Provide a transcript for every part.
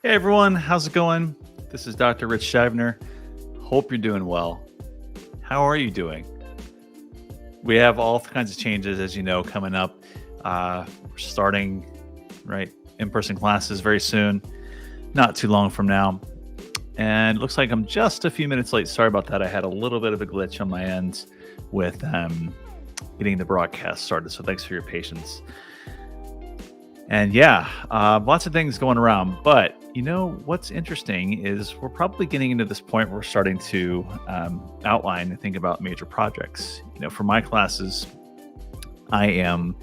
Hey everyone, how's it going? This is Dr. Rich Scheibner. Hope you're doing well. How are you doing? We have all kinds of changes, as you know, coming up. We're starting in-person classes very soon, not too long from now. And it looks like I'm just a few minutes late. Sorry about that. I had a little bit of a glitch on my end with getting the broadcast started. So thanks for your patience. And lots of things going around. But you know what's interesting is we're probably getting into this point where we're starting to outline and think about major projects. You know, for my classes, I am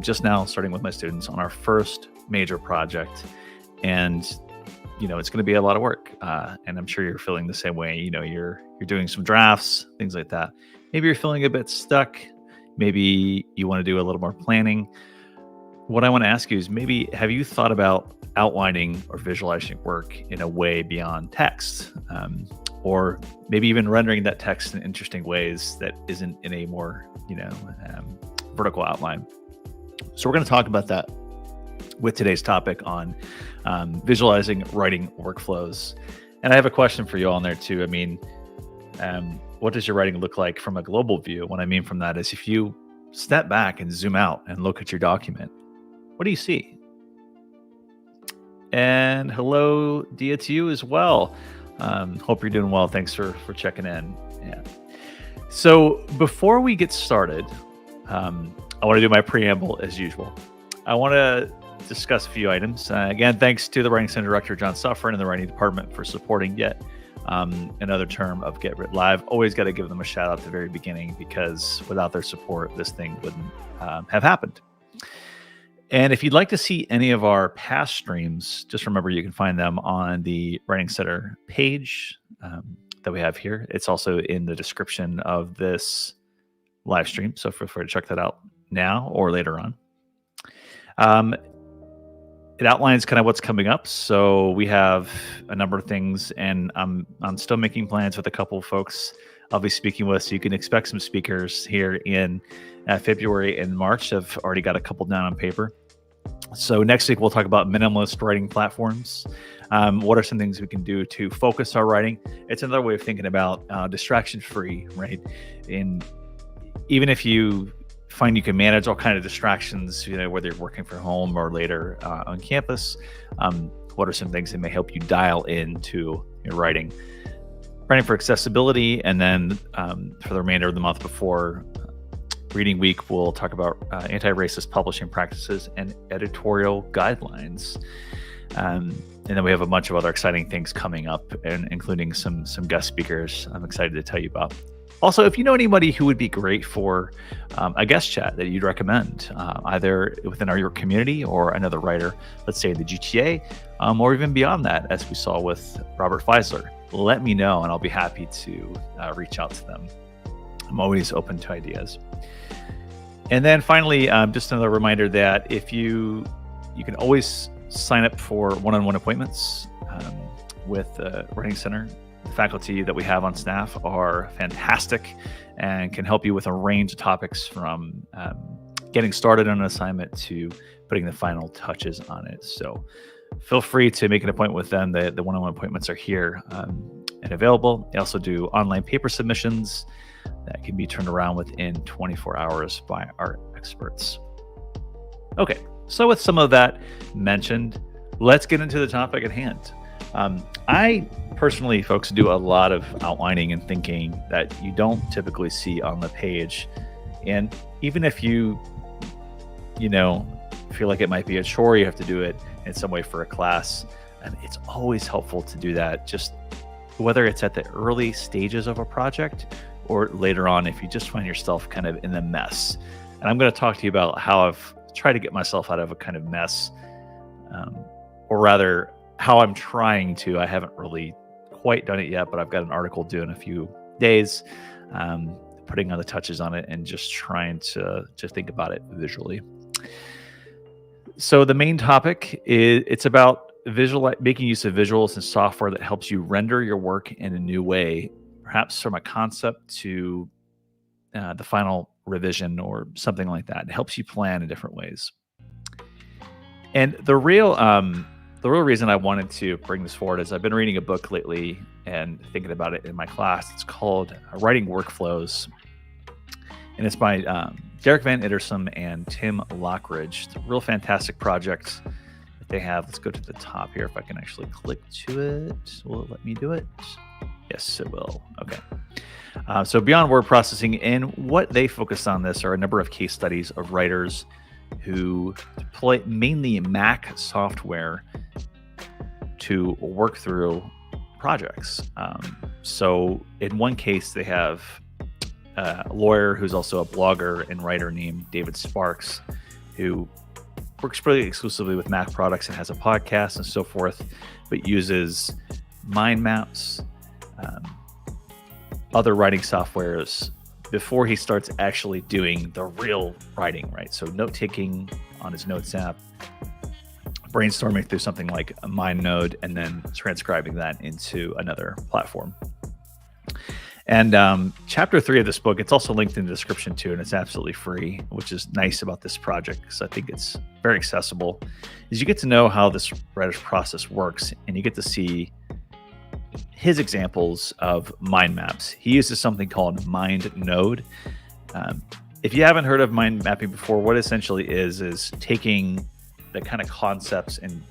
just now starting with my students on our first major project, and it's going to be a lot of work. And I'm sure you're feeling the same way. You know, you're doing some drafts, things like that. Maybe you're feeling a bit stuck. Maybe you want to do a little more planning. What I want to ask you is, maybe have you thought about outlining or visualizing work in a way beyond text, or maybe even rendering that text in interesting ways that isn't in a more vertical outline? So we're going to talk about that with today's topic on visualizing writing workflows. And I have a question for you all in there too. I mean, what does your writing look like from a global view? What I mean from that is, if you step back and zoom out and look at your document, what do you see? And hello, Dia, to you as well. Hope you're doing well. Thanks for checking in. Yeah. So before we get started, I want to do my preamble as usual. I want to discuss a few items. Again, thanks to the Writing Center Director, John Suffren, and the Writing Department for supporting yet another term of Get Writ Live. Always got to give them a shout out at the very beginning, because without their support, this thing wouldn't have happened. And if you'd like to see any of our past streams, just remember you can find them on the Writing Center page that we have here. It's also in the description of this live stream, so feel free to check that out now or later on. It outlines kind of what's coming up. So we have a number of things, and I'm still making plans with a couple of folks I'll be speaking with. So you can expect some speakers here in February and March. I've already got a couple down on paper. So next week, we'll talk about minimalist writing platforms. What are some things we can do to focus our writing? It's another way of thinking about distraction-free, right? And even if you find you can manage all kinds of distractions, whether you're working from home or later on campus, what are some things that may help you dial into your writing? Writing for accessibility, and then for the remainder of the month before Reading Week, we'll talk about anti-racist publishing practices and editorial guidelines. And then we have a bunch of other exciting things coming up, and including some guest speakers I'm excited to tell you about. Also, if you know anybody who would be great for a guest chat that you'd recommend, either within your community or another writer, let's say the GTA, or even beyond that, as we saw with Robert Feisler, let me know, and I'll be happy to reach out to them. I'm always open to ideas. And then finally, just another reminder that if you can always sign up for one-on-one appointments with Writing Center. The faculty that we have on staff are fantastic and can help you with a range of topics, from getting started on an assignment to putting the final touches on it. So feel free to make an appointment with them. The one-on-one appointments are here and available. They also do online paper submissions that can be turned around within 24 hours by our experts. Okay, so with some of that mentioned, let's get into the topic at hand. I personally, folks, do a lot of outlining and thinking that you don't typically see on the page. And even if you feel like it might be a chore, you have to do it in some way for a class, and it's always helpful to do that, just whether it's at the early stages of a project or later on, if you just find yourself kind of in the mess. And I'm going to talk to you about how I've tried to get myself out of a kind of mess, or rather how I'm trying to. I haven't really quite done it yet, but I've got an article due in a few days, putting on the touches on it and just trying to think about it visually. So the main topic is, it's about making use of visuals and software that helps you render your work in a new way, perhaps from a concept to the final revision or something like that. It helps you plan in different ways. And the real the real reason I wanted to bring this forward is I've been reading a book lately and thinking about it in my class. It's called Writing Workflows, and it's by Derek Van Ittersum and Tim Lockridge. It's a real fantastic project that they have. Let's go to the top here if I can actually click to it. Will it let me do it? Yes, it will. Okay. So beyond word processing, and what they focus on this are a number of case studies of writers who deploy mainly Mac software to work through projects. So in one case, they have a lawyer who's also a blogger and writer named David Sparks, who works pretty exclusively with Mac products and has a podcast and so forth, but uses mind maps, other writing softwares before he starts actually doing the real writing, right? So note-taking on his Notes app, brainstorming through something like a MindNode, and then transcribing that into another platform. And chapter 3 of this book, it's also linked in the description too, and it's absolutely free, which is nice about this project because I think it's very accessible, is you get to know how this writer's process works, and you get to see his examples of mind maps. He uses something called MindNode. If you haven't heard of mind mapping before, what it essentially is taking the kind of concepts and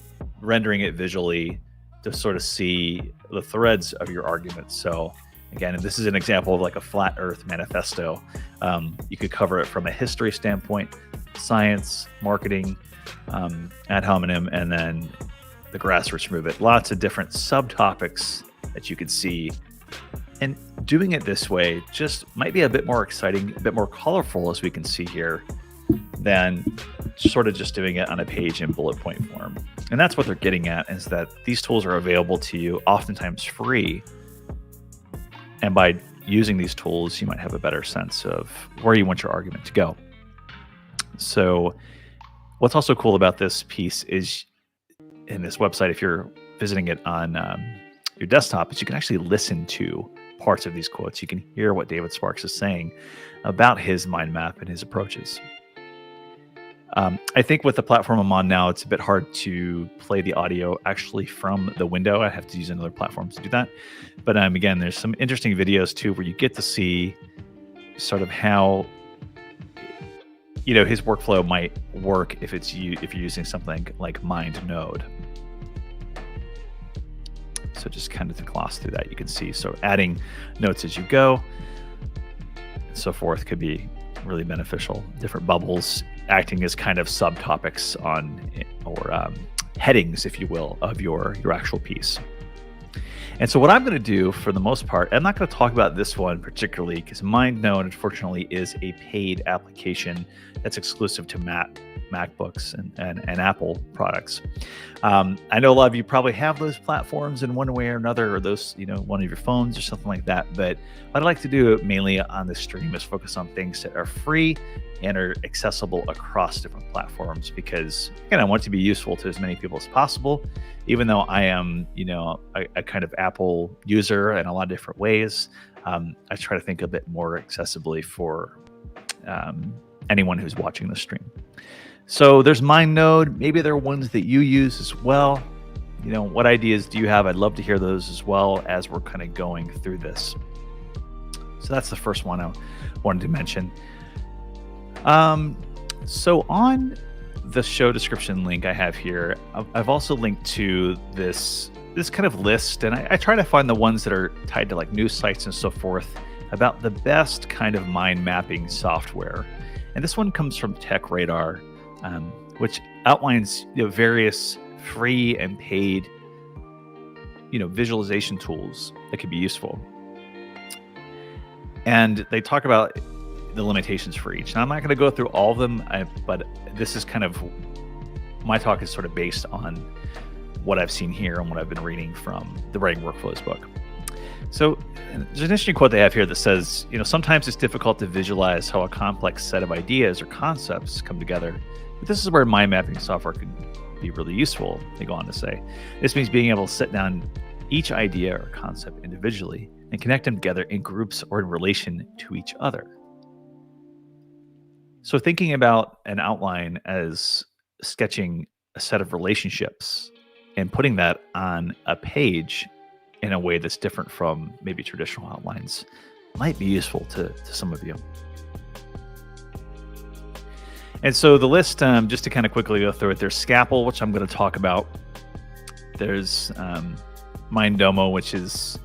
rendering it visually to sort of see the threads of your argument. So again, this is an example of like a flat earth manifesto. You could cover it from a history standpoint, science, marketing, ad hominem, and then the grassroots movement. Lots of different subtopics that you could see. And doing it this way just might be a bit more exciting, a bit more colorful, as we can see here, than sort of just doing it on a page in bullet point form. And that's what they're getting at, is that these tools are available to you, oftentimes free. And by using these tools, you might have a better sense of where you want your argument to go. So what's also cool about this piece is, in this website, if you're visiting it on your desktop, is you can actually listen to parts of these quotes. You can hear what David Sparks is saying about his mind map and his approaches. I think with the platform I'm on now, it's a bit hard to play the audio actually from the window. I have to use another platform to do that. But again, there's some interesting videos too where you get to see sort of how his workflow might work if you're using something like MindNode. So just kind of to gloss through that, you can see. So adding notes as you go, and so forth, could be really beneficial. Different bubbles acting as kind of subtopics on, or headings, if you will, of your actual piece. And so what I'm going to do for the most part, I'm not going to talk about this one particularly because MindNode, unfortunately, is a paid application that's exclusive to MacBooks and Apple products. I know a lot of you probably have those platforms in one way or another, or those, one of your phones or something like that. But what I'd like to do mainly on this stream is focus on things that are free and are accessible across different platforms, because again, I want it to be useful to as many people as possible, even though I am, a kind of Apple user in a lot of different ways. I try to think a bit more accessibly for anyone who's watching the stream. So there's MindNode. Maybe there are ones that you use as well. What ideas do you have? I'd love to hear those as well as we're kind of going through this. So that's the first one I wanted to mention. So on the show description link I have here, I've also linked to this kind of list, and I try to find the ones that are tied to like news sites and so forth about the best kind of mind mapping software. And this one comes from Tech Radar, which outlines various free and paid visualization tools that could be useful. And they talk about the limitations for each. Now, I'm not going to go through all of them, but this is kind of, my talk is sort of based on what I've seen here and what I've been reading from the Writing Workflows book. So there's an interesting quote they have here that says, sometimes it's difficult to visualize how a complex set of ideas or concepts come together, but this is where mind mapping software can be really useful, they go on to say. This means being able to set down each idea or concept individually and connect them together in groups or in relation to each other. So thinking about an outline as sketching a set of relationships and putting that on a page in a way that's different from maybe traditional outlines might be useful to some of you. And so the list, just to kind of quickly go through it, there's Scalpel, which I'm going to talk about. There's Mindomo, which is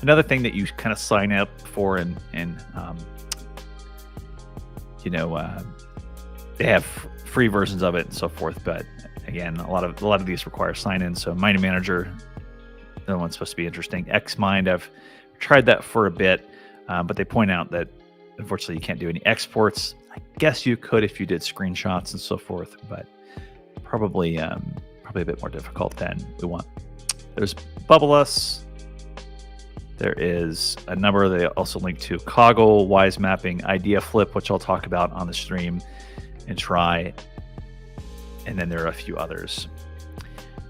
another thing that you kind of sign up for, and they have free versions of it and so forth. But again, a lot of these require sign-in. So Mind Manager, the one's supposed to be interesting. Xmind, I've tried that for a bit, but they point out that unfortunately you can't do any exports. I guess you could if you did screenshots and so forth, but probably a bit more difficult than we want. There's Bubbleless. There is a number they also link to: Coggle, Wise Mapping, Idea Flip, which I'll talk about on the stream and try. And then there are a few others.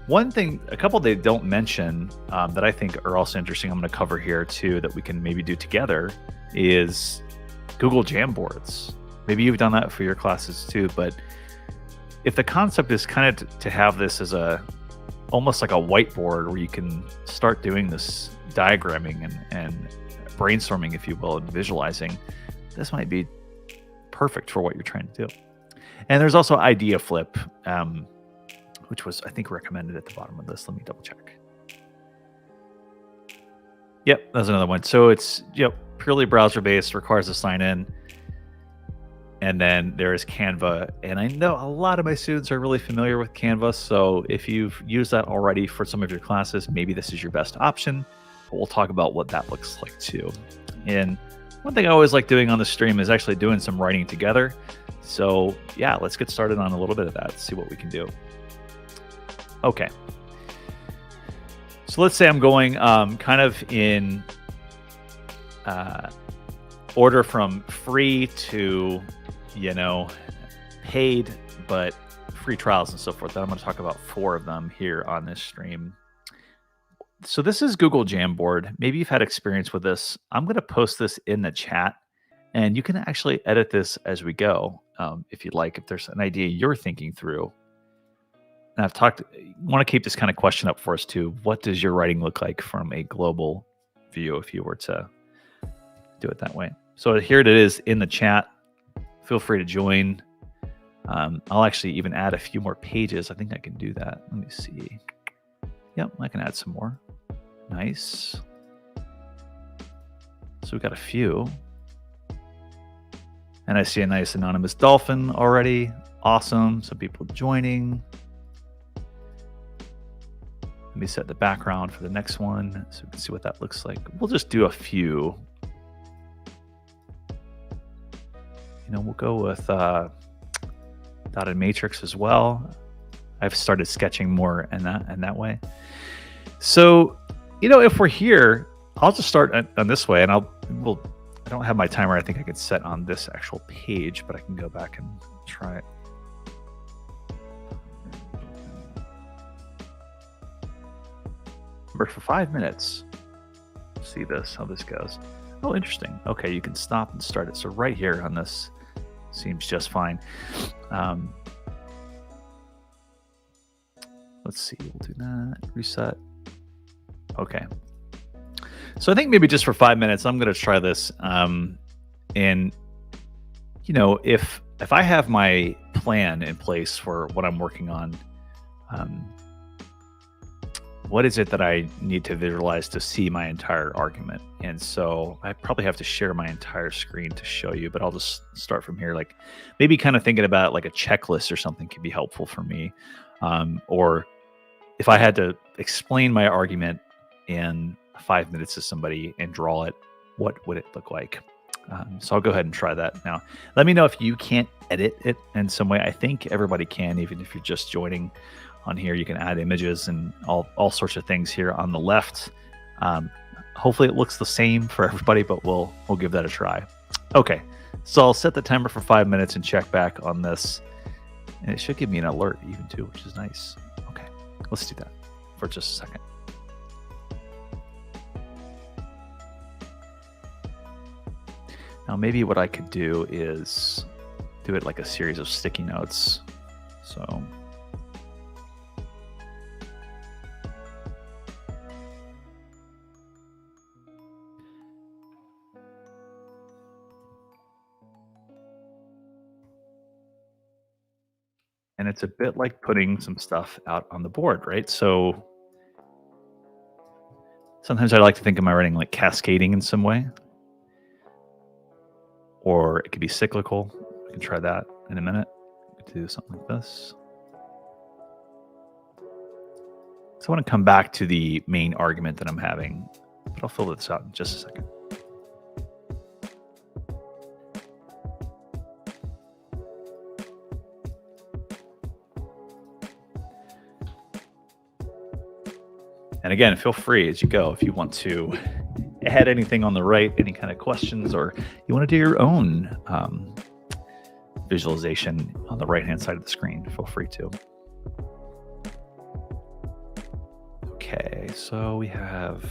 One thing, a couple they don't mention that I think are also interesting, I'm going to cover here too, that we can maybe do together, is Google Jamboards. Maybe you've done that for your classes too, but if the concept is kind of to have this as almost like a whiteboard where you can start doing this diagramming and brainstorming, if you will, and visualizing, this might be perfect for what you're trying to do. And there's also Idea Flip, which was, I think, recommended at the bottom of this. Let me double check. Yep, that's another one. So it's purely browser-based, requires a sign-in. And then there is Canva. And I know a lot of my students are really familiar with Canva. So if you've used that already for some of your classes, maybe this is your best option. But we'll talk about what that looks like too. And one thing I always like doing on the stream is actually doing some writing together. So yeah, let's get started on a little bit of that, see what we can do. Okay. So let's say I'm going kind of in order from free to, paid, but free trials and so forth. I'm going to talk about 4 of them here on this stream. So this is Google Jamboard. Maybe you've had experience with this. I'm going to post this in the chat, and you can actually edit this as we go if you'd like, if there's an idea you're thinking through. And want to keep this kind of question up for us too. What does your writing look like from a global view if you were to do it that way? So here it is in the chat. Feel free to join. I'll actually even add a few more pages. I think I can do that. Let me see. Yep, I can add some more. Nice. So we've got a few. And I see a nice anonymous dolphin already. Awesome. Some people joining. Let me set the background for the next one so we can see what that looks like. We'll just do a few. We'll go with dotted matrix as well. I've started sketching more in that way. So, if we're here, I'll just start on this way, and I don't have my timer. I think I could set on this actual page, but I can go back and try it. For 5 minutes. See how this goes. Oh, interesting. Okay, you can stop and start it. So right here on this seems just fine. Let's see. We'll do that. Reset. Okay. So I think maybe just for 5 minutes, I'm going to try this. And if I have my plan in place for what I'm working on, what is it that I need to visualize to see my entire argument? And so I probably have to share my entire screen to show you, but I'll just start from here. Like maybe kind of thinking about like a checklist or something could be helpful for me. Or if I had to explain my argument in 5 minutes to somebody and draw it, what would it look like? So I'll go ahead and try that now. Let me know if you can't edit it in some way. I think everybody can, even if you're just joining on here. You can add images and all sorts of things here on the left. Hopefully it looks the same for everybody, but we'll give that a try. Okay, so I'll set the timer for 5 minutes and check back on this. And it should give me an alert even too, which is nice. Okay, let's do that for just a second. Now maybe what I could do is do it like a series of sticky notes. So And it's a bit like putting some stuff out on the board, right? So sometimes I like to think of my writing like cascading in some way, or it could be cyclical. We can try that in a minute. Do something like this. So I want to come back to the main argument that I'm having, but I'll fill this out in just a second. And again, feel free as you go if you want to add anything on the right, any kind of questions, or you want to do your own visualization on the right-hand side of the screen, feel free to. Okay, so we have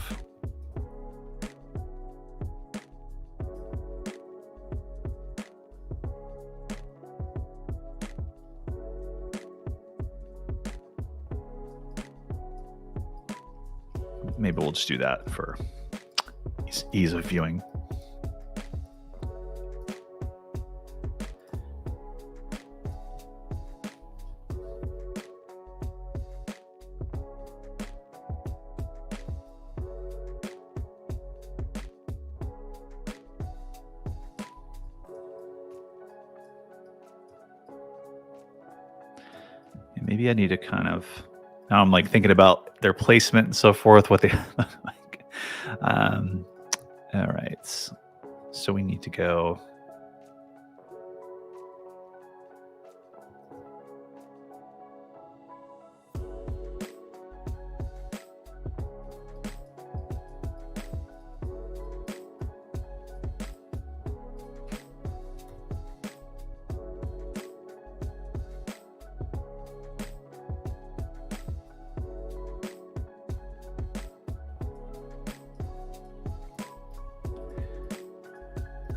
maybe we'll just do that for ease of viewing. Maybe I need to kind of, now I'm like thinking about their placement and so forth, what they like. All right. So we need to go.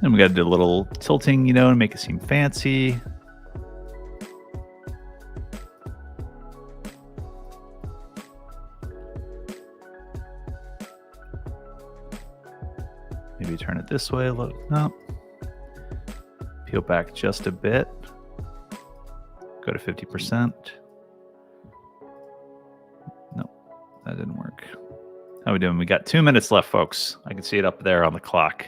And we got to do a little tilting, you know, to make it seem fancy. Maybe turn it this way a little. No. Peel back just a bit. Go to 50%. Nope, that didn't work. How are we doing? We got 2 minutes left, folks. I can see it up there on the clock.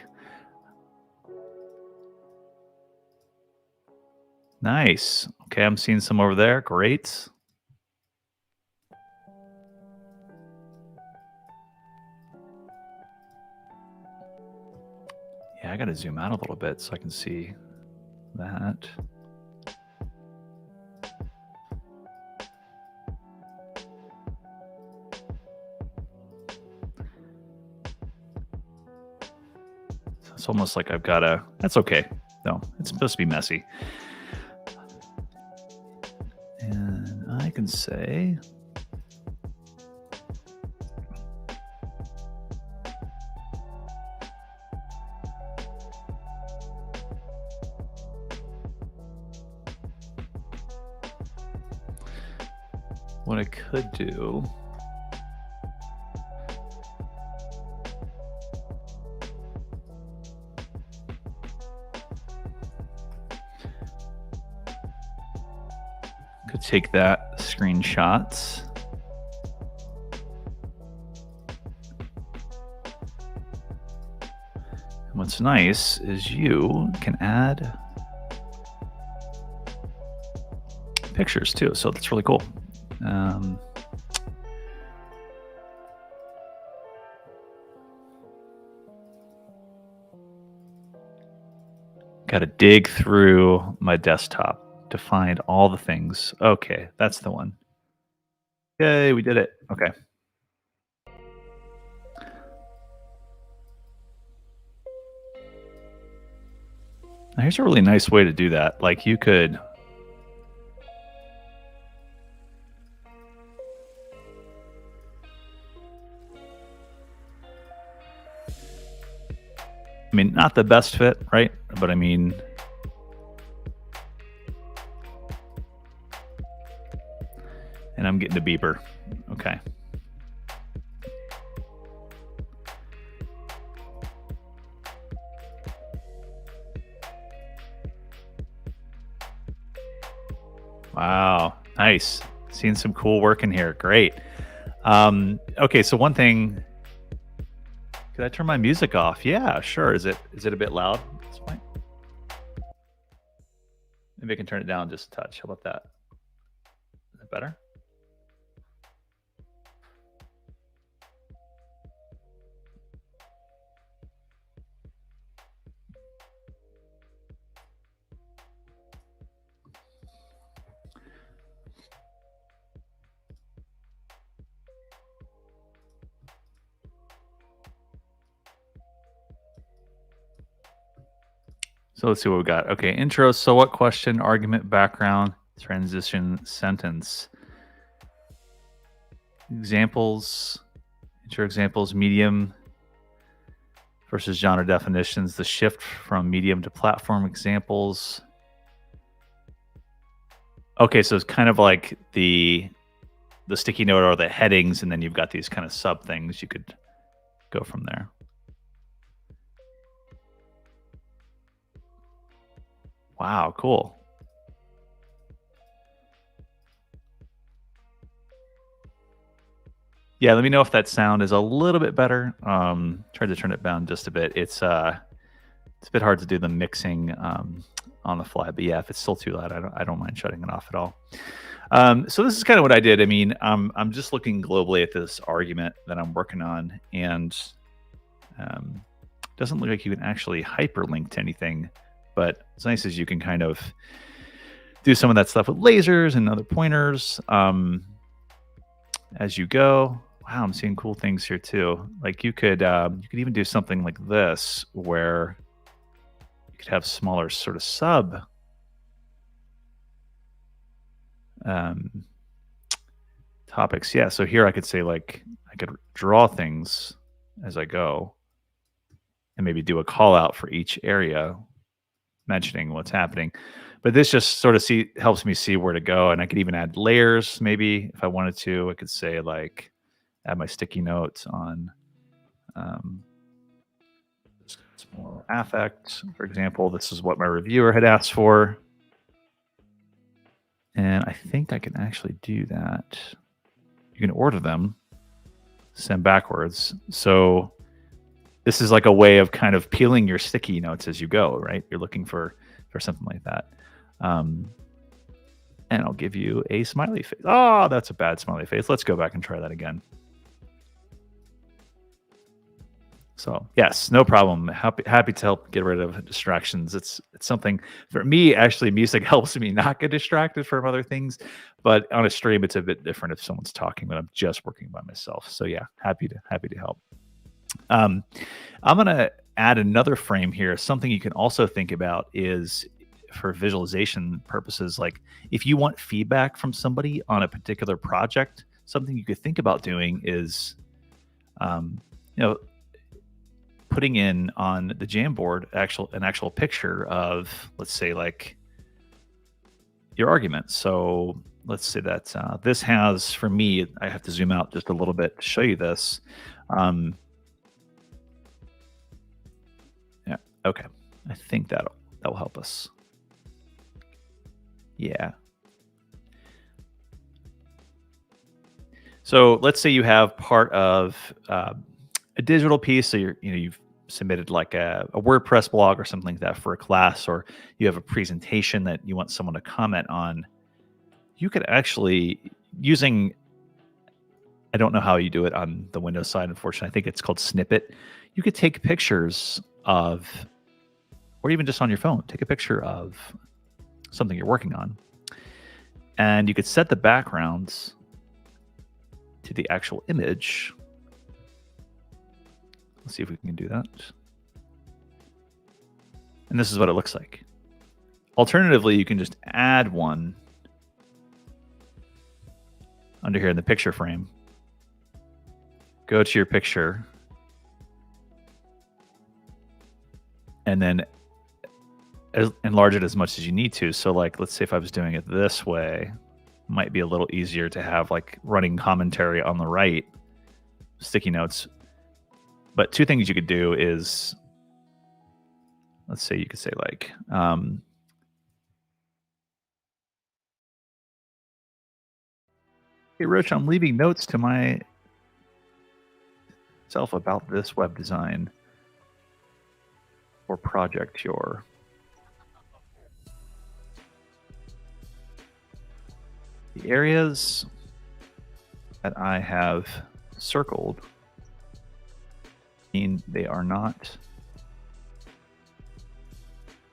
Nice. Okay, I'm seeing some over there. Great. Yeah, I got to zoom out a little bit so I can see that. It's almost like I've got to, that's okay. No, it's supposed to be messy. And I can say, what I could do, could take that screenshot. And what's nice is you can add pictures too, so that's really cool. Got to dig through my desktop to find all the things. Okay, that's the one. Yay, we did it. Okay. Now here's a really nice way to do that. Like you could I mean, not the best fit, right? But I mean, and I'm getting a beeper. Okay. Wow, nice. Seeing some cool work in here. Great. Okay, so one thing. Could I turn my music off? Yeah, sure. Is it a bit loud at this point? Maybe I can turn it down just a touch. How about that? Is that better? So let's see what we got. Okay, intro. So what question, argument, background, transition, sentence. Examples, intro examples, medium versus genre definitions, the shift from medium to platform examples. Okay, so it's kind of like the sticky note or the headings, and then you've got these kind of sub things you could go from there. Wow, cool. Yeah, let me know if that sound is a little bit better. Tried to turn it down just a bit. It's a bit hard to do the mixing on the fly, but yeah, if it's still too loud, I don't mind shutting it off at all. So this is kind of what I did. I mean, I'm just looking globally at this argument that I'm working on, and doesn't look like you can actually hyperlink to anything. But it's nice as you can kind of do some of that stuff with lasers and other pointers as you go. Wow, I'm seeing cool things here too. Like you could even do something like this where you could have smaller sort of sub topics. Yeah, so here I could say like I could draw things as I go and maybe do a call out for each area mentioning what's happening. But this just sort of helps me see where to go, and I could even add layers maybe if I wanted to. I could say like add my sticky notes on more affect, for example. This is what my reviewer had asked for. And I think I can actually do that. You can order them, send backwards. So this is like a way of kind of peeling your sticky notes as you go, right? You're looking for something like that. And I'll give you a smiley face. Oh, that's a bad smiley face. Let's go back and try that again. So yes, no problem. Happy to help get rid of distractions. It's something for me. Actually, music helps me not get distracted from other things. But on a stream, it's a bit different if someone's talking, but I'm just working by myself. So yeah, happy to help. I'm gonna add another frame here. Something you can also think about is for visualization purposes, like if you want feedback from somebody on a particular project, something you could think about doing is, putting in on the Jamboard an actual picture of, let's say, like your argument. So let's say that this has, for me, I have to zoom out just a little bit to show you this. Yeah, okay. I think that'll help us. Yeah. So let's say you have part of a digital piece. So you've submitted like a WordPress blog or something like that for a class, or you have a presentation that you want someone to comment on. You could actually, using, I don't know how you do it on the Windows side, unfortunately. I think it's called Snippet. You could take pictures of, or even just on your phone, take a picture of something you're working on. And you could set the backgrounds to the actual image. Let's see if we can do that. And this is what it looks like. Alternatively, you can just add one under here in the picture frame. Go to your picture. And then enlarge it as much as you need to. So like, let's say if I was doing it this way, it might be a little easier to have like running commentary on the right, sticky notes. But two things you could do is, let's say you could say like, Hey, Rich, I'm leaving notes to myself about this web design or project your. The areas that I have circled mean they are not,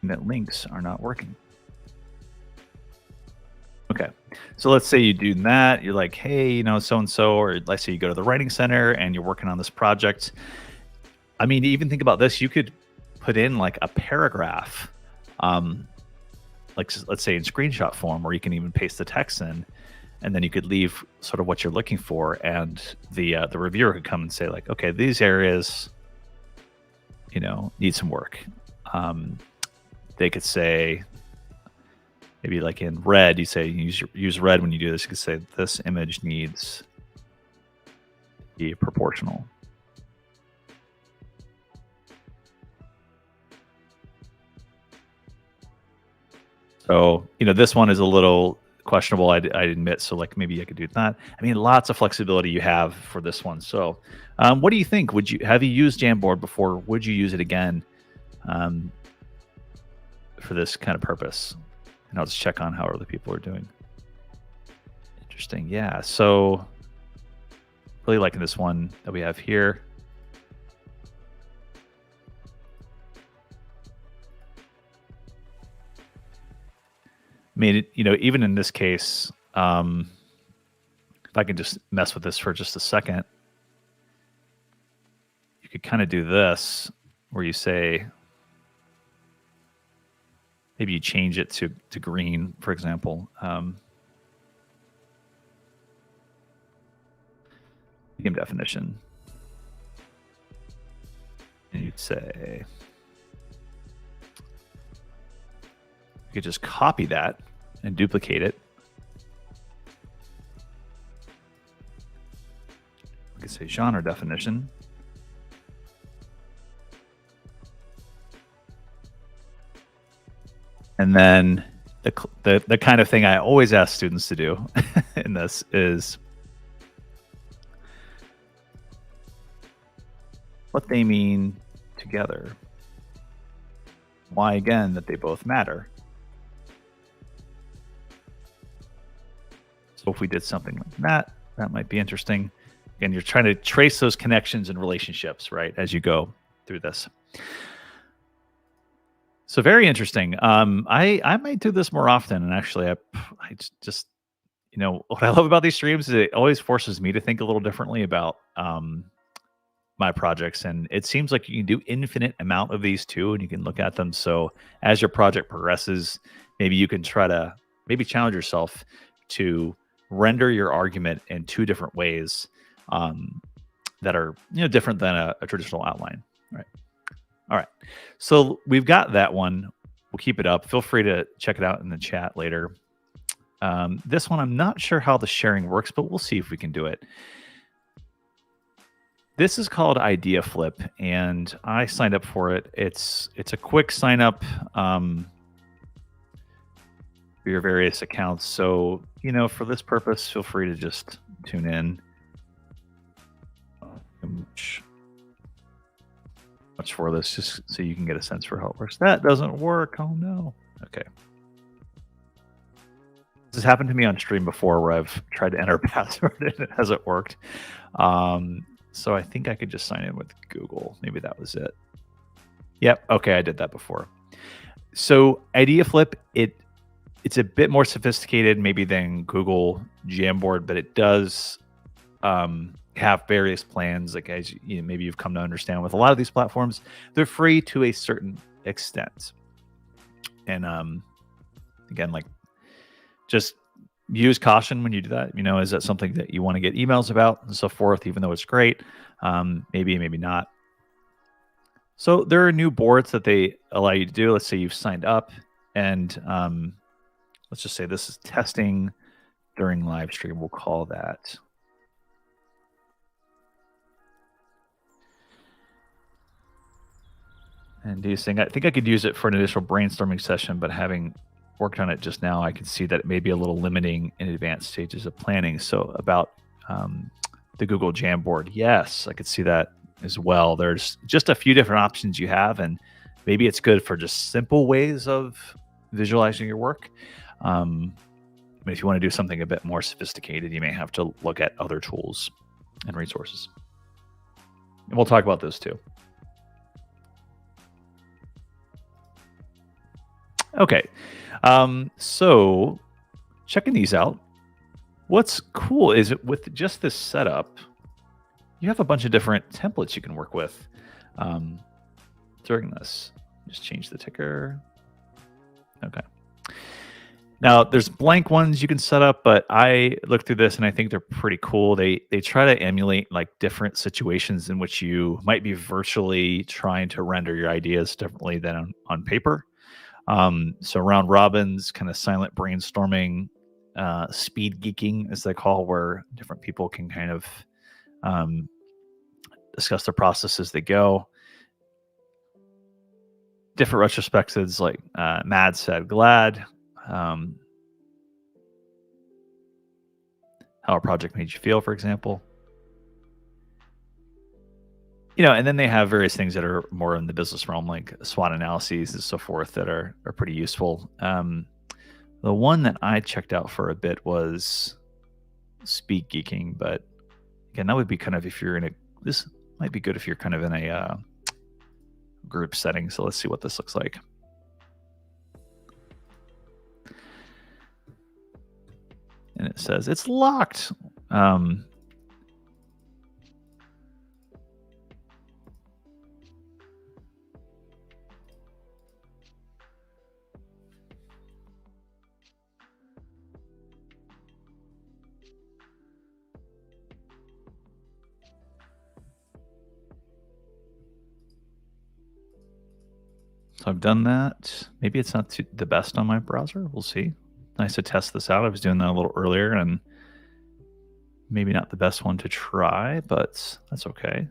that links are not working. Okay, so let's say you do that. You're like, hey, you know, so and so, or let's say you go to the writing center and you're working on this project. I mean, even think about this. You could put in like a paragraph, like let's say in screenshot form, where you can even paste the text in, and then you could leave sort of what you're looking for, and the reviewer could come and say like, okay, these areas, you know, need some work. They could say, maybe like in red, you say use red when you do this. You could say this image needs to be proportional. So, you know, this one is a little questionable, I admit. So like maybe I could do that. I mean, lots of flexibility you have for this one. So what do you think? Have you used Jamboard before? Would you use it again for this kind of purpose? And I'll just check on how other people are doing. Interesting. Yeah. So really liking this one that we have here. I mean, you know, even in this case, if I can just mess with this for just a second, you could kind of do this where you say, maybe you change it to green, for example. Medium definition. And you'd say, you could just copy that and duplicate it. We could say genre definition. And then the kind of thing I always ask students to do in this is what they mean together. Why, again, that they both matter. So if we did something like that, that might be interesting. Again, you're trying to trace those connections and relationships, right, as you go through this. So very interesting. I might do this more often, and actually, I just, you know, what I love about these streams is it always forces me to think a little differently about my projects, and it seems like you can do infinite amount of these too, and you can look at them. So as your project progresses, maybe you can try to challenge yourself to render your argument in two different ways that are, you know, different than a traditional outline, right? All right, so we've got that one. We'll keep it up. Feel free to check it out in the chat later. This one, I'm not sure how the sharing works, but we'll see if we can do it. This is called Idea Flip, and I signed up for it. It's a quick sign up for your various accounts. So, you know, for this purpose, feel free to just tune in. Much for this, just so you can get a sense for how it works. That doesn't work. Oh no. Okay. This has happened to me on stream before, where I've tried to enter a password and it hasn't worked. So I think I could just sign in with Google. Maybe that was it. Yep. Okay, I did that before. So Idea Flip, it's a bit more sophisticated maybe than Google Jamboard, but it does have various plans. Like, as you know, maybe you've come to understand with a lot of these platforms, they're free to a certain extent. And again, like, just use caution when you do that. You know, is that something that you want to get emails about and so forth, even though it's great? Maybe not. So there are new boards that they allow you to do. Let's say you've signed up, and let's just say this is testing during live stream. We'll call that. And do you think I think I could use it for an initial brainstorming session, but having worked on it just now, I can see that it may be a little limiting in advanced stages of planning. So about the Google Jamboard, yes, I could see that as well. There's just a few different options you have, and maybe it's good for just simple ways of visualizing your work. But if you want to do something a bit more sophisticated, you may have to look at other tools and resources. And we'll talk about those too. Okay, so checking these out. What's cool is with just this setup, you have a bunch of different templates you can work with during this. Just change the ticker. Okay. Now, there's blank ones you can set up, but I looked through this and I think they're pretty cool. They try to emulate like different situations in which you might be virtually trying to render your ideas differently than on paper. So round robins, kind of silent brainstorming, speed geeking, as they call, where different people can kind of discuss the process as they go. Different retrospectives like mad, sad, glad. How a project made you feel, for example. And then they have various things that are more in the business realm, like SWOT analyses and so forth, that are pretty useful. The one that I checked out for a bit was speed geeking, but again, that would be kind of this might be good if you're kind of in a group setting. So let's see what this looks like. And it says it's locked. So I've done that. Maybe it's not the best on my browser. We'll see. Nice to test this out. I was doing that a little earlier, and maybe not the best one to try, but that's okay.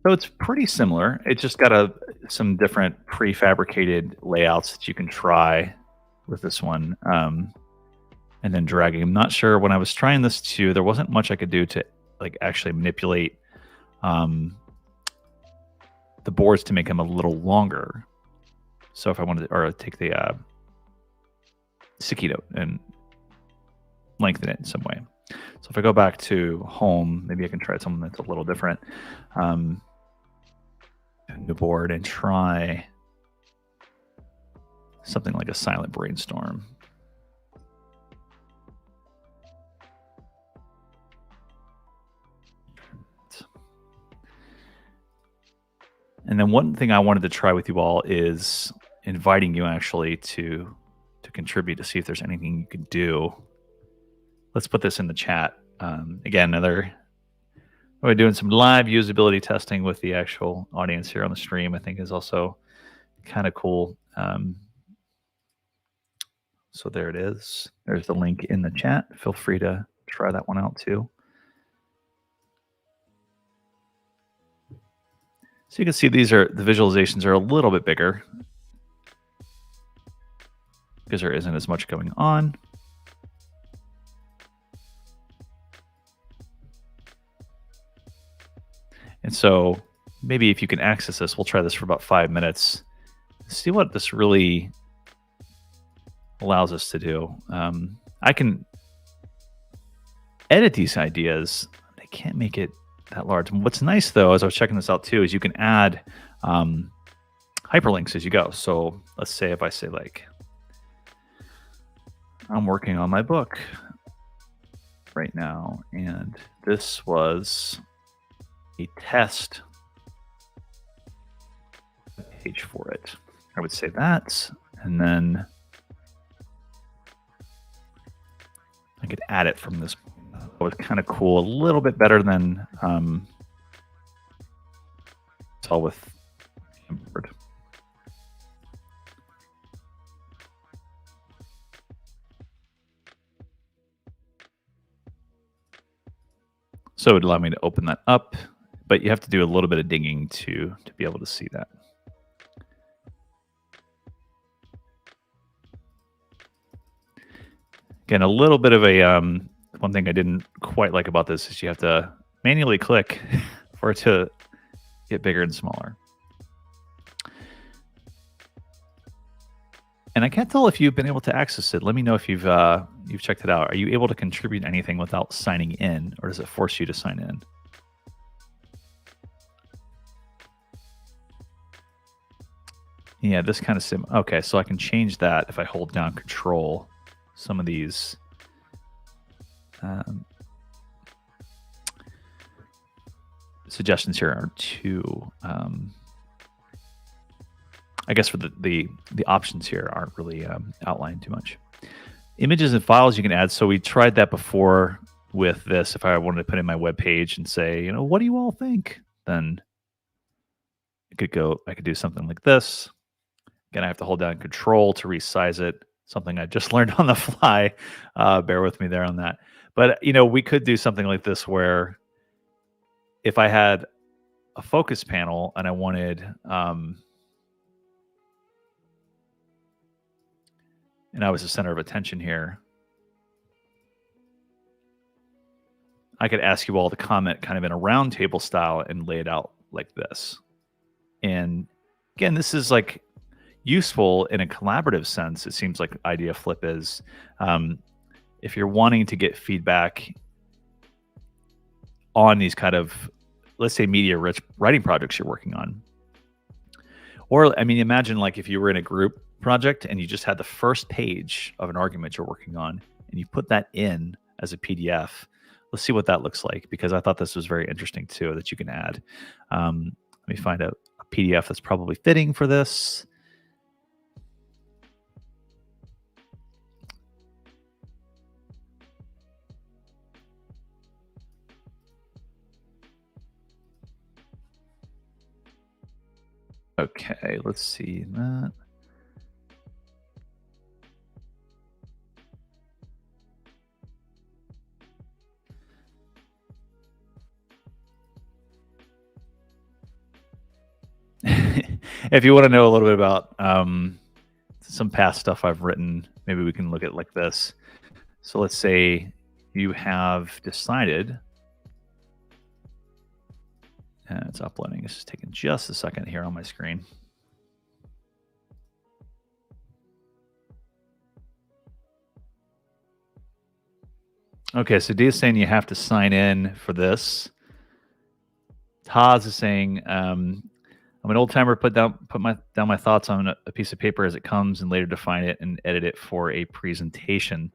So it's pretty similar. It's just got some different prefabricated layouts that you can try with this one, and then dragging. I'm not sure, when I was trying this too, there wasn't much I could do to like actually manipulate the boards to make them a little longer. So if I wanted to, or take the sticky note and lengthen it in some way. So if I go back to home, maybe I can try something that's a little different. New board and try something like a silent brainstorm. And then one thing I wanted to try with you all is inviting you actually to contribute, to see if there's anything you can do. Let's put this in the chat. Again, we're doing some live usability testing with the actual audience here on the stream. I think is also kind of cool. So there it is. There's the link in the chat. Feel free to try that one out too. So you can see the visualizations are a little bit bigger because there isn't as much going on. And so maybe if you can access this, we'll try this for about 5 minutes. See what this really allows us to do. I can edit these ideas. I can't make it that large. What's nice though, as I was checking this out too, is you can add hyperlinks as you go. So let's say if I say like, I'm working on my book right now, and this was a test page for it. I would say that, and then I could add it from this. It was kind of cool, a little bit better than saw with Jamboard. So it would allow me to open that up, but you have to do a little bit of digging to be able to see that. Again, a little bit of a one thing I didn't quite like about this is you have to manually click for it to get bigger and smaller. And I can't tell if you've been able to access it. Let me know if you've checked it out. Are you able to contribute anything without signing in, or does it force you to sign in? Yeah, this kind of okay, so I can change that if I hold down Control. Some of these suggestions here are too. I guess for the options here aren't really outlined too much. Images and files you can add. So we tried that before with this. If I wanted to put in my web page and say, what do you all think? Then I could do something like this. Again, I have to hold down Control to resize it. Something I just learned on the fly. Bear with me there on that. But we could do something like this where if I had a focus panel and I wanted and I was the center of attention here, I could ask you all to comment kind of in a round table style and lay it out like this. And again, this is like useful in a collaborative sense. It seems like Idea Flip is. If you're wanting to get feedback on these kind of, let's say, media-rich writing projects you're working on. Or, I mean, imagine like if you were in a group project and you just had the first page of an argument you're working on and you put that in as a PDF. Let's see what that looks like, because I thought this was very interesting too, that you can add. Let me find a PDF that's probably fitting for this. Okay, let's see that. If you want to know a little bit about some past stuff I've written, maybe we can look at it like this. So let's say you have decided, and it's uploading. It's just taking just a second here on my screen. Okay, so Dee is saying you have to sign in for this. Taz is saying, I'm an old timer. Put down my thoughts on a piece of paper as it comes, and later define it and edit it for a presentation.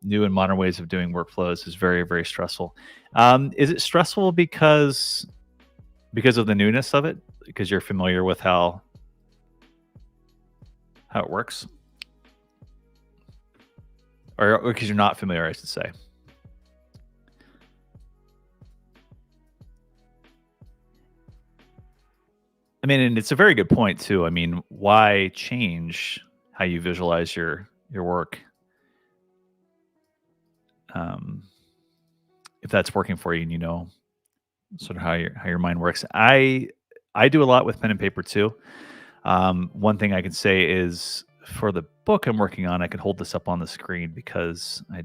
New and modern ways of doing workflows is very, very stressful. Is it stressful because of the newness of it? Because you're familiar with how it works, or because you're not familiar, I should say. I mean, and it's a very good point too. I mean, why change how you visualize your work if that's working for you, and sort of how your mind works. I do a lot with pen and paper too. One thing I can say is for the book I'm working on, I can hold this up on the screen because I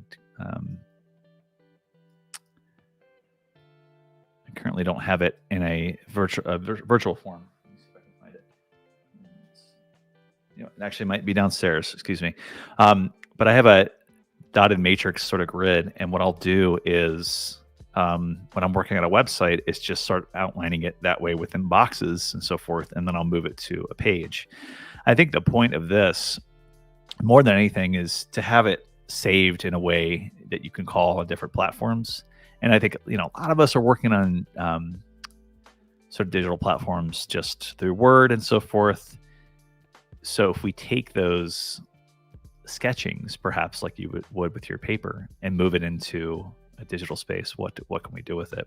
currently don't have it in a virtual form. It actually might be downstairs, excuse me. But I have a dotted matrix sort of grid, and what I'll do is when I'm working on a website is just start outlining it that way within boxes and so forth, and then I'll move it to a page. I think the point of this, more than anything, is to have it saved in a way that you can call on different platforms. And I think a lot of us are working on sort of digital platforms just through Word and so forth. So if we take those sketchings, perhaps like you would with your paper, and move it into a digital space, what can we do with it?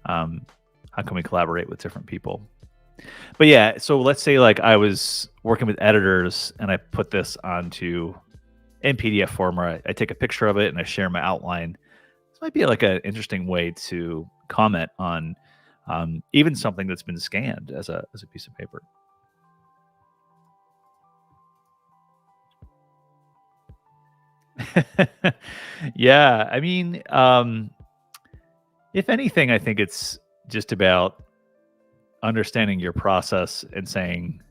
How can we collaborate with different people? But yeah, so let's say like I was working with editors and I put this onto in PDF form, where I take a picture of it and I share my outline. This might be like an interesting way to comment on even something that's been scanned as a piece of paper. Yeah, I mean, if anything, I think it's just about understanding your process and saying,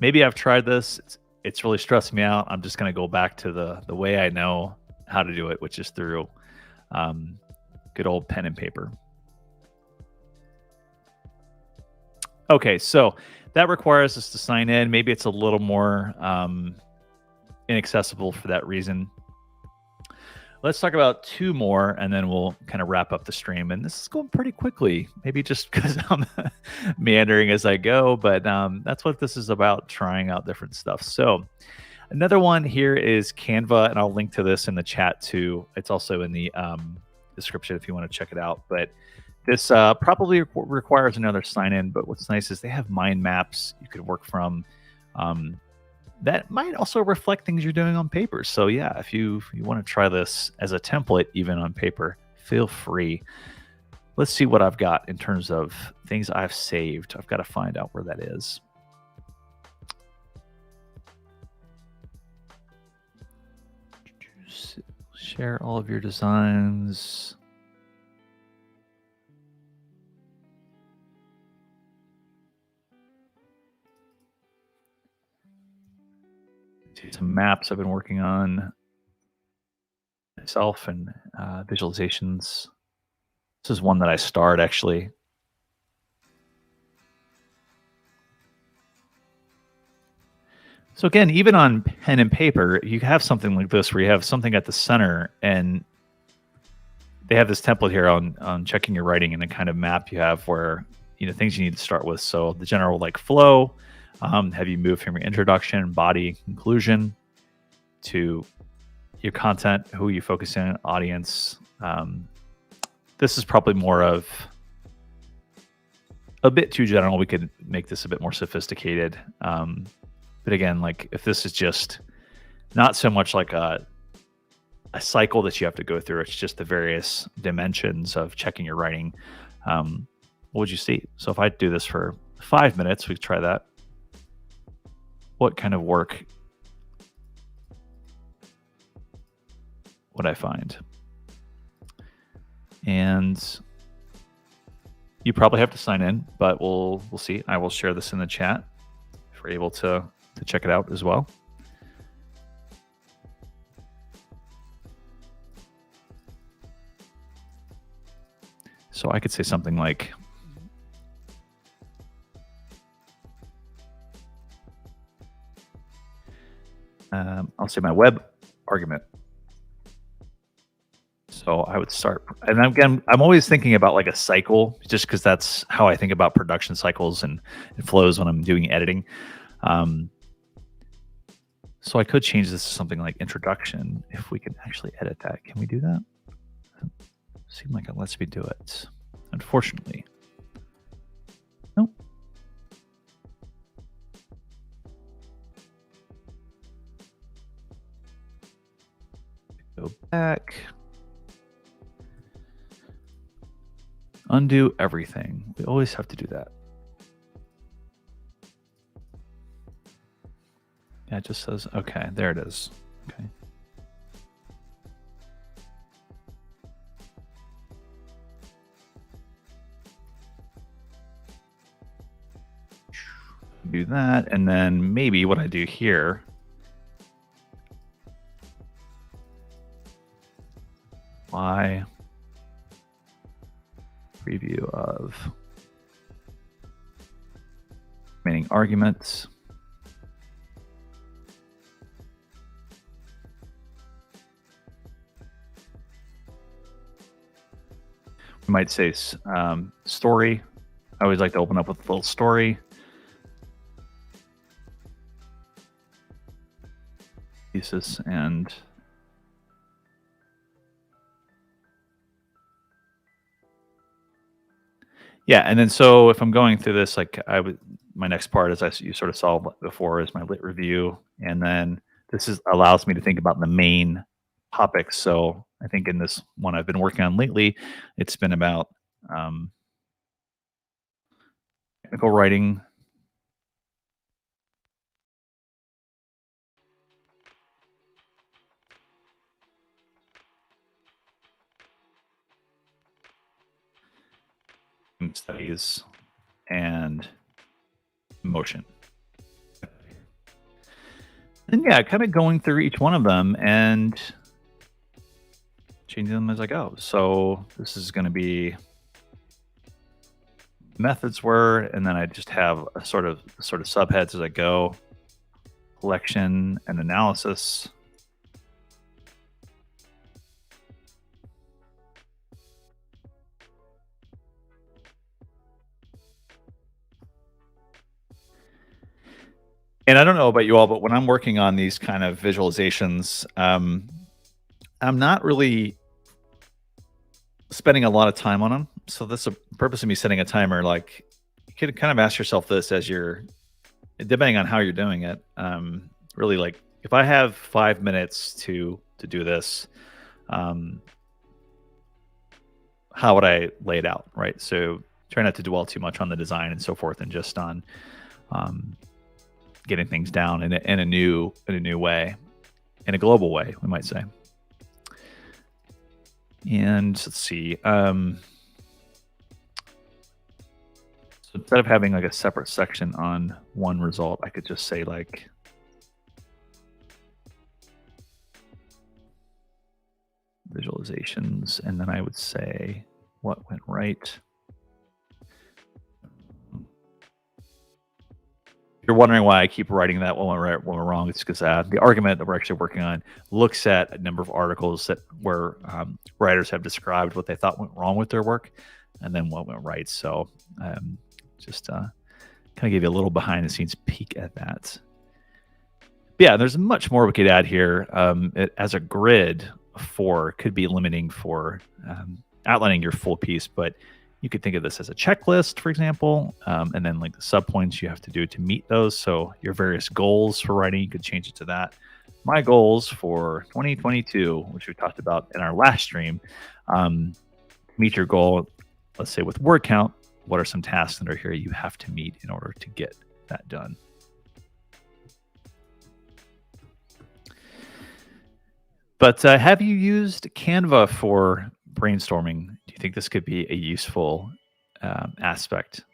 maybe I've tried this. It's really stressed me out. I'm just going to go back to the way I know how to do it, which is through um, good old pen and paper. Okay, so that requires us to sign in. Maybe it's a little more inaccessible for that reason. Let's talk about two more, and then we'll kind of wrap up the stream. And this is going pretty quickly, maybe just because I'm meandering as I go, but that's what this is about, trying out different stuff. So another one here is Canva, and I'll link to this in the chat too. It's also in the description if you want to check it out. But this probably requires another sign-in, but what's nice is they have mind maps you could work from. That might also reflect things you're doing on paper. So yeah, if you want to try this as a template, even on paper, feel free. Let's see what I've got in terms of things I've saved. I've got to find out where that is. Share all of your designs. Some maps I've been working on myself and visualizations. This is one that I starred actually. So again, even on pen and paper, you have something like this where you have something at the center, and they have this template here on checking your writing and a kind of map you have where things you need to start with. So the general like flow, have you moved from your introduction, body, conclusion to your content, who you focus in, audience. This is probably more of a bit too general. We could make this a bit more sophisticated. But again, like if this is just not so much like a cycle that you have to go through, it's just the various dimensions of checking your writing. What would you see? So if I do this for 5 minutes, we could try that. What kind of work would I find? And you probably have to sign in, but we'll see. I will share this in the chat if we're able to check it out as well. So I could say something like, I'll say my web argument. So I would start, and again, I'm always thinking about like a cycle, just because that's how I think about production cycles and flows when I'm doing editing. So I could change this to something like introduction if we can actually edit that. Can we do that? Seems like it lets me do it. Unfortunately. Nope. Go back. Undo everything. We always have to do that. Yeah, it just says, okay, there it is. Okay. Do that, and then maybe what I do here, my preview of remaining arguments. We might say story. I always like to open up with a little story. Thesis and yeah, and then so if I'm going through this, like my next part, as you sort of saw before, is my lit review, and then this allows me to think about the main topics. So I think in this one I've been working on lately, it's been about technical writing. bodies, and motion. And yeah, kind of going through each one of them and changing them as I go. So this is going to be methods were, and then I just have a sort of subheads as I go. Collection and analysis. And I don't know about you all, but when I'm working on these kind of visualizations, I'm not really spending a lot of time on them. So that's the purpose of me setting a timer. Like, you could kind of ask yourself this as you're, depending on how you're doing it. Really, like, if I have 5 minutes to do this, how would I lay it out, right? So try not to dwell too much on the design and so forth, and just on getting things down in a new way, in a global way, we might say. And let's see. So instead of having like a separate section on one result, I could just say like visualizations, and then I would say what went right. If you're wondering why I keep writing that one went right, one went wrong, it's because the argument that we're actually working on looks at a number of articles that where writers have described what they thought went wrong with their work, and then what went right. So just kind of give you a little behind the scenes peek at that. But yeah, there's much more we could add here. As a grid for could be limiting for outlining your full piece, but you could think of this as a checklist, for example, and then like the subpoints you have to do to meet those. So your various goals for writing, you could change it to that. My goals for 2022, which we talked about in our last stream, meet your goal. Let's say with word count, what are some tasks that are here you have to meet in order to get that done? But have you used Canva for brainstorming? Do you think this could be a useful aspect?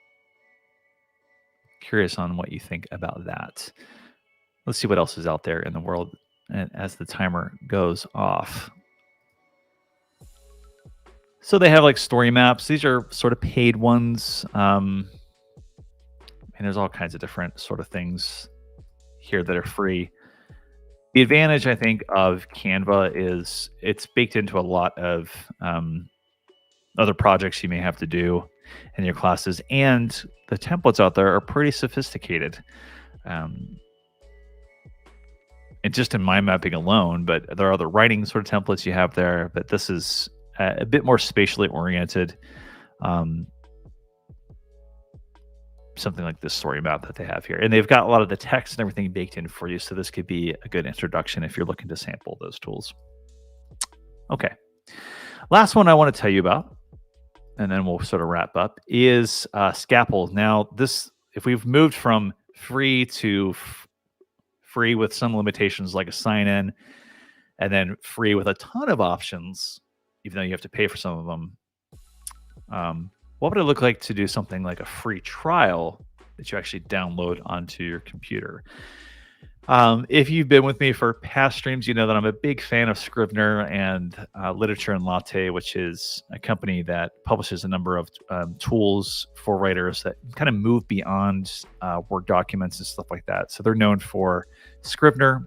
Curious on what you think about that. Let's see what else is out there in the world as the timer goes off. So they have like story maps. These are sort of paid ones. And there's all kinds of different sort of things here that are free. The advantage, I think, of Canva is it's baked into a lot of other projects you may have to do in your classes, and the templates out there are pretty sophisticated. And just in mind mapping alone, but there are other writing sort of templates you have there, but this is a bit more spatially oriented. Something like this story map that they have here. And they've got a lot of the text and everything baked in for you. So this could be a good introduction if you're looking to sample those tools. Okay. Last one I want to tell you about, and then we'll sort of wrap up, is Scalpel. Now, this, if we've moved from free to free with some limitations like a sign-in, and then free with a ton of options, even though you have to pay for some of them, what would it look like to do something like a free trial that you actually download onto your computer? If you've been with me for past streams, you know that I'm a big fan of Scrivener and Literature and Latte, which is a company that publishes a number of tools for writers that kind of move beyond Word documents and stuff like that. So they're known for Scrivener,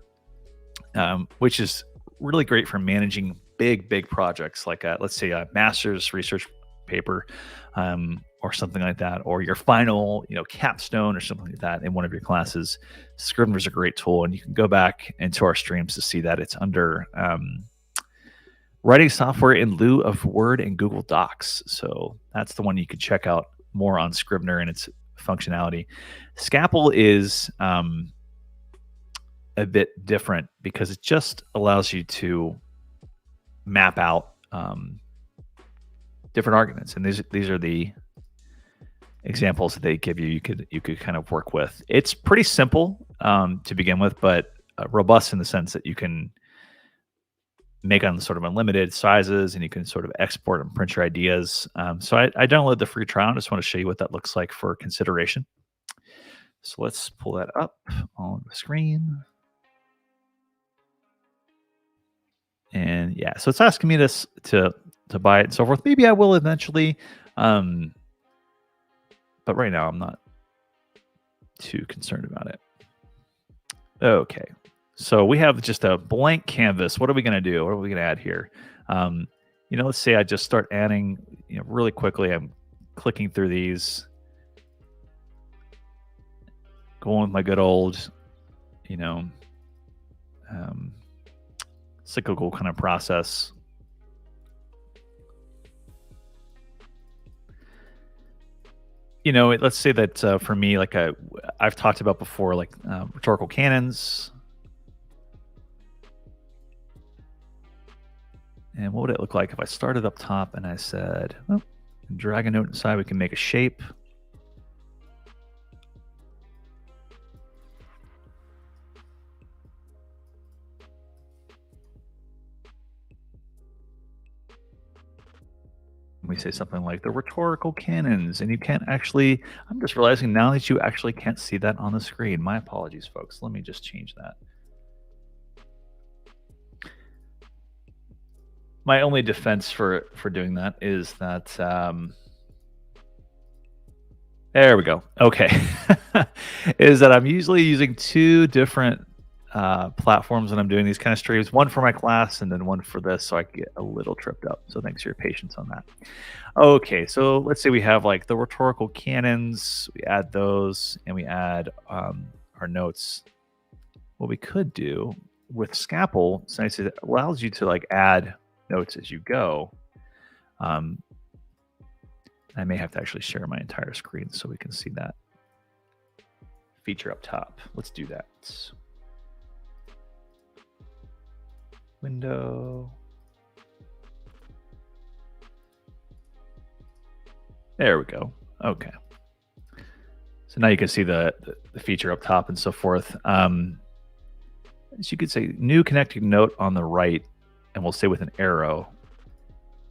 which is really great for managing big projects, like let's say a master's research paper, or something like that, or your final, capstone or something like that in one of your classes. Scrivener is a great tool, and you can go back into our streams to see that it's under writing software in lieu of Word and Google Docs. So that's the one you could check out more on Scrivener and its functionality. Scalpel is a bit different because it just allows you to map out different arguments, and these are the examples that they give you. You could kind of work with. It's pretty simple to begin with, but robust in the sense that you can make on sort of unlimited sizes, and you can sort of export and print your ideas. So I downloaded the free trial. I just want to show you what that looks like for consideration. So let's pull that up on the screen. And yeah, so it's asking me this to buy it and so forth. Maybe I will eventually, but right now I'm not too concerned about it. Okay, so we have just a blank canvas. What are we going to do? What are we going to add here? Let's say I just start adding, really quickly. I'm clicking through these, going with my good old, cyclical kind of process. Let's say that for me, like I've talked about before, like rhetorical cannons. And what would it look like if I started up top and I said, well, drag a note inside, we can make a shape. We say something like the rhetorical cannons, and you can't actually, I'm just realizing now that you actually can't see that on the screen. My apologies, folks. Let me just change that. My only defense for doing that is that, there we go. Okay. Is that I'm usually using two different platforms when I'm doing these kind of streams, one for my class and then one for this, so I get a little tripped up. So thanks for your patience on that. Okay, so let's say we have like the rhetorical cannons, we add those, and we add our notes. What we could do with Scalpel, since it allows you to like add notes as you go. I may have to actually share my entire screen so we can see that feature up top. Let's do that. Window. There we go. Okay. So now you can see the feature up top and so forth. As you could say, new connecting note on the right, and we'll say with an arrow.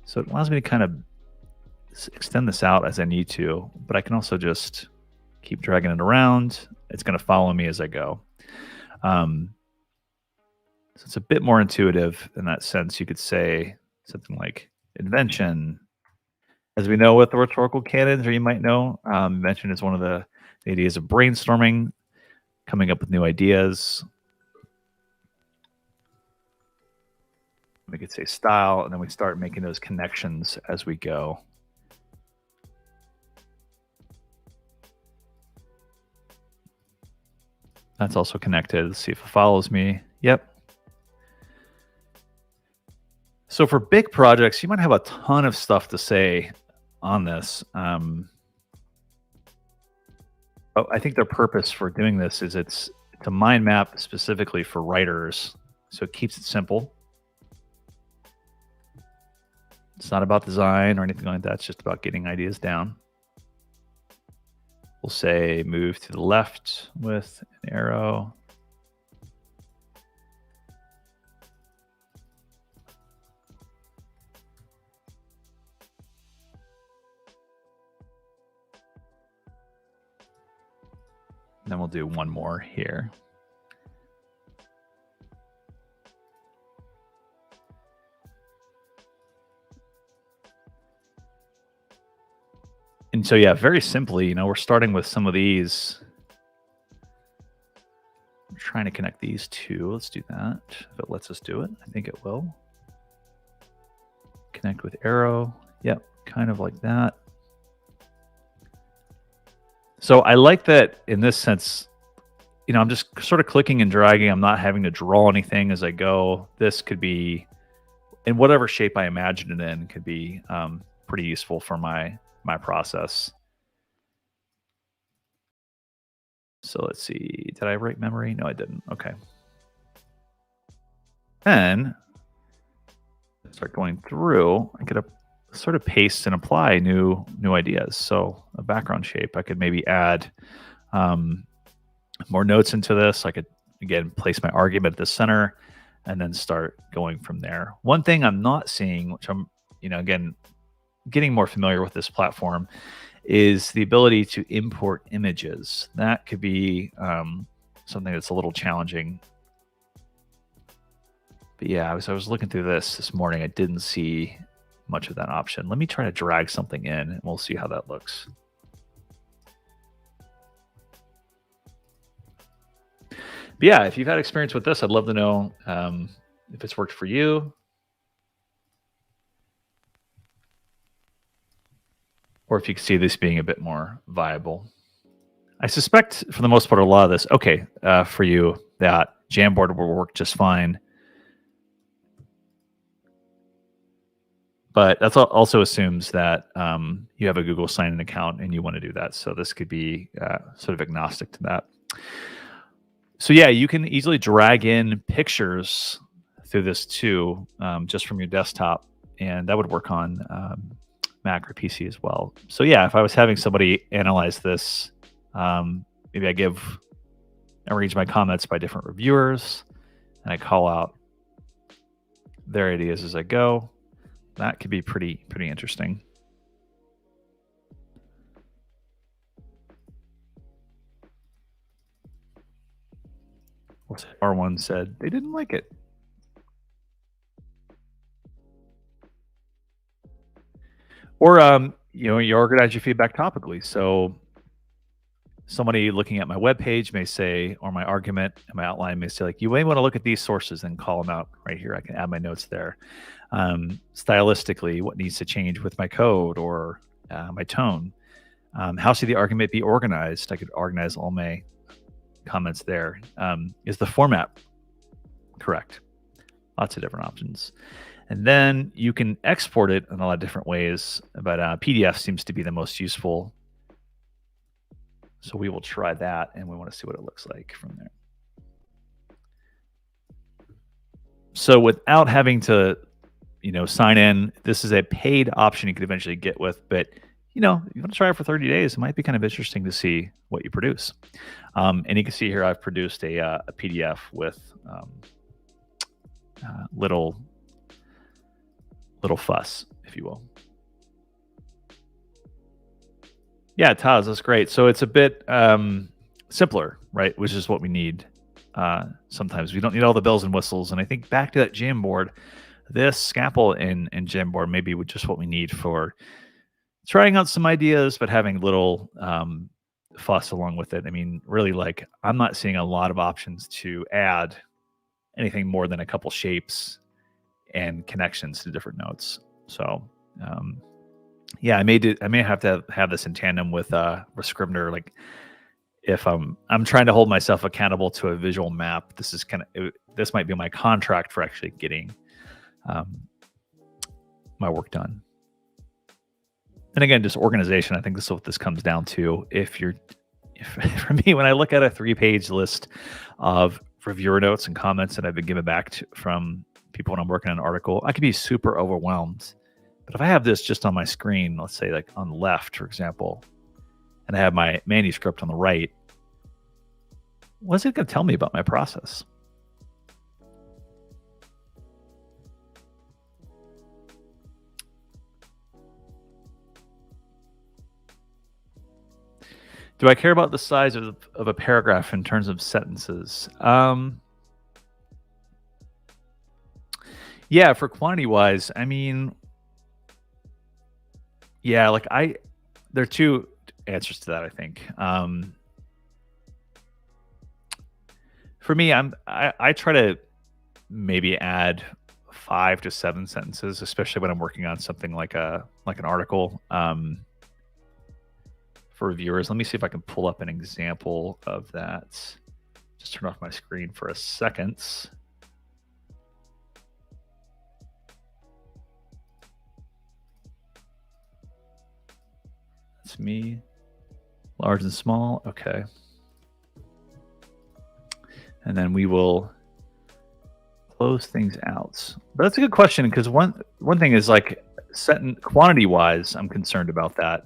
So it allows me to kind of extend this out as I need to, but I can also just keep dragging it around. It's going to follow me as I go. So it's a bit more intuitive in that sense. You could say something like invention. As we know with the rhetorical cannons, or you might know, invention is one of the ideas of brainstorming, coming up with new ideas. We could say style, and then we start making those connections as we go. That's also connected. Let's see if it follows me. Yep. So for big projects, you might have a ton of stuff to say on this. I think their purpose for doing this is it's a mind map specifically for writers. So it keeps it simple. It's not about design or anything like that. It's just about getting ideas down. We'll say move to the left with an arrow. And then we'll do one more here. And so, yeah, very simply, we're starting with some of these. I'm trying to connect these two. Let's do that. If it lets us do it, I think it will. Connect with arrow. Yep, kind of like that. So I like that in this sense, I'm just sort of clicking and dragging. I'm not having to draw anything as I go. This could be, in whatever shape I imagine it in, could be pretty useful for my process. So let's see. Did I write memory? No, I didn't. Okay. Then start going through. I could sort of paste and apply new ideas. So a background shape, I could maybe add more notes into this. I could, again, place my argument at the center. and then start going from there. One thing I'm not seeing, which I'm, again, getting more familiar with this platform, is the ability to import images. That could be something that's a little challenging. But yeah, as I was looking through this morning, I didn't see much of that option. Let me try to drag something in, and we'll see how that looks. But yeah, if you've had experience with this, I'd love to know if it's worked for you, or if you can see this being a bit more viable. I suspect, for the most part, a lot of this, for you, that Jamboard will work just fine. But that also assumes that you have a Google sign-in account and you want to do that. So this could be sort of agnostic to that. So yeah, you can easily drag in pictures through this too, just from your desktop, and that would work on Mac or PC as well. So yeah, if I was having somebody analyze this, maybe I arrange my comments by different reviewers, and I call out their ideas as I go. That could be pretty interesting. R1 said they didn't like it. Or you organize your feedback topically. So somebody looking at my webpage may say, or my argument and my outline may say, like, you may want to look at these sources and call them out right here. I can add my notes there. Stylistically, what needs to change with my code or my tone? How should the argument be organized? I could organize all my comments there. Is the format correct? Lots of different options. And then you can export it in a lot of different ways, but PDF seems to be the most useful. So we will try that, and we want to see what it looks like from there. So without having to, sign in, this is a paid option you could eventually get with, but if you want to try it for 30 days, it might be kind of interesting to see what you produce. And you can see here I've produced a PDF with little fuss, if you will. Yeah, Taz, that's great. So it's a bit simpler, right? Which is what we need. Sometimes we don't need all the bells and whistles. And I think back to that Jamboard, this Scalpel and Jamboard maybe just what we need for trying out some ideas, but having little fuss along with it. I mean, really, I'm not seeing a lot of options to add anything more than a couple shapes and connections to different notes. So yeah, I may have to have this in tandem with Scrivener. Like, if I'm trying to hold myself accountable to a visual map, this might be my contract for actually getting my work done. And again, just organization. I think this is what this comes down to. If for me, when I look at a 3-page list of reviewer notes and comments that I've been given back from people when I'm working on an article, I could be super overwhelmed. But if I have this just on my screen, let's say like on the left, for example, and I have my manuscript on the right, what's it going to tell me about my process? Do I care about the size of a paragraph in terms of sentences? Yeah, for quantity wise, I mean, yeah, there are two answers to that, I think. For me, I try to maybe add 5 to 7 sentences, especially when I'm working on something like an article. For reviewers, let me see if I can pull up an example of that. Just turn off my screen for a second. That's me, large and small. Okay. And then we will close things out. But that's a good question, because one thing is, like, quantity wise, I'm concerned about that.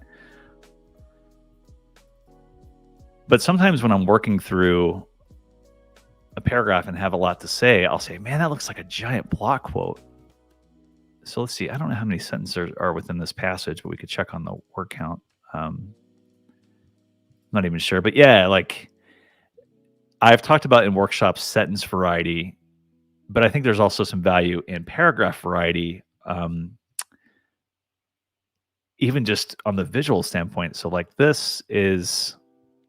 But sometimes when I'm working through a paragraph and have a lot to say, I'll say, man, that looks like a giant block quote. So let's see. I don't know how many sentences are within this passage, but we could check on the word count. Not even sure, but yeah, like I've talked about in workshops sentence variety, but I think there's also some value in paragraph variety, even just on the visual standpoint. So like this is,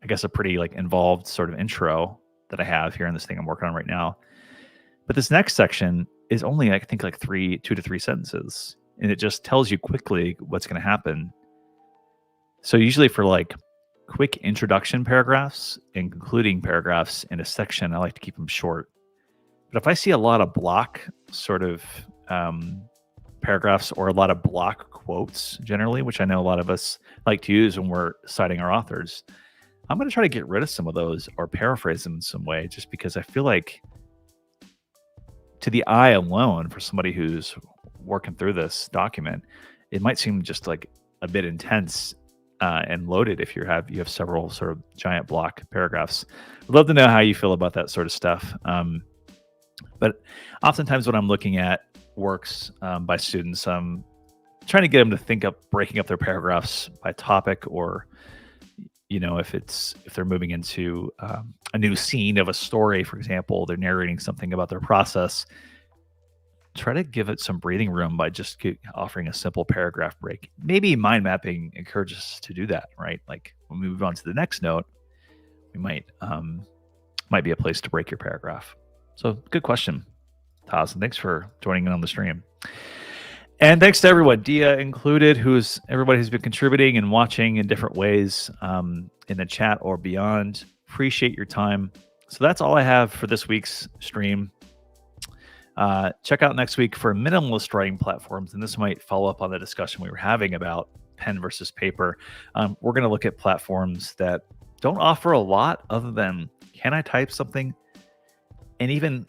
I guess, a pretty like involved sort of intro that I have here in this thing I'm working on right now. But this next section is only, I think, like 2 to 3 sentences, and it just tells you quickly what's going to happen. So usually for like quick introduction paragraphs and concluding paragraphs in a section, I like to keep them short. But if I see a lot of block sort of paragraphs or a lot of block quotes generally, which I know a lot of us like to use when we're citing our authors, I'm going to try to get rid of some of those or paraphrase them in some way, just because I feel like to the eye alone, for somebody who's working through this document, it might seem just like a bit intense and loaded if you have several sort of giant block paragraphs. I'd love to know how you feel about that sort of stuff. But oftentimes when I'm looking at works by students, I'm trying to get them to think of breaking up their paragraphs by topic, or if they're moving into a new scene of a story, for example, they're narrating something about their process, try to give it some breathing room by just offering a simple paragraph break. Maybe mind mapping encourages us to do that, right? Like when we move on to the next note, we might be a place to break your paragraph. So good question, Taz, and thanks for joining in on the stream. And thanks to everyone, Dia included, everybody who's been contributing and watching in different ways in the chat or beyond. Appreciate your time. So that's all I have for this week's stream. Check out next week for minimalist writing platforms, and this might follow up on the discussion we were having about pen versus paper. We're going to look at platforms that don't offer a lot other than, can I type something? And even,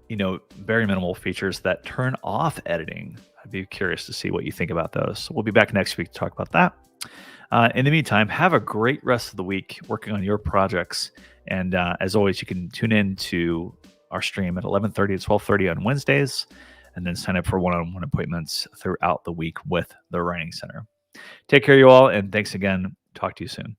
very minimal features that turn off editing. I'd be curious to see what you think about those. So we'll be back next week to talk about that. In the meantime, have a great rest of the week working on your projects. And as always, you can tune in to our stream at 11:30 to 12:30 on Wednesdays, and then sign up for one-on-one appointments throughout the week with the Writing Center. Take care, you all, and thanks again. Talk to you soon.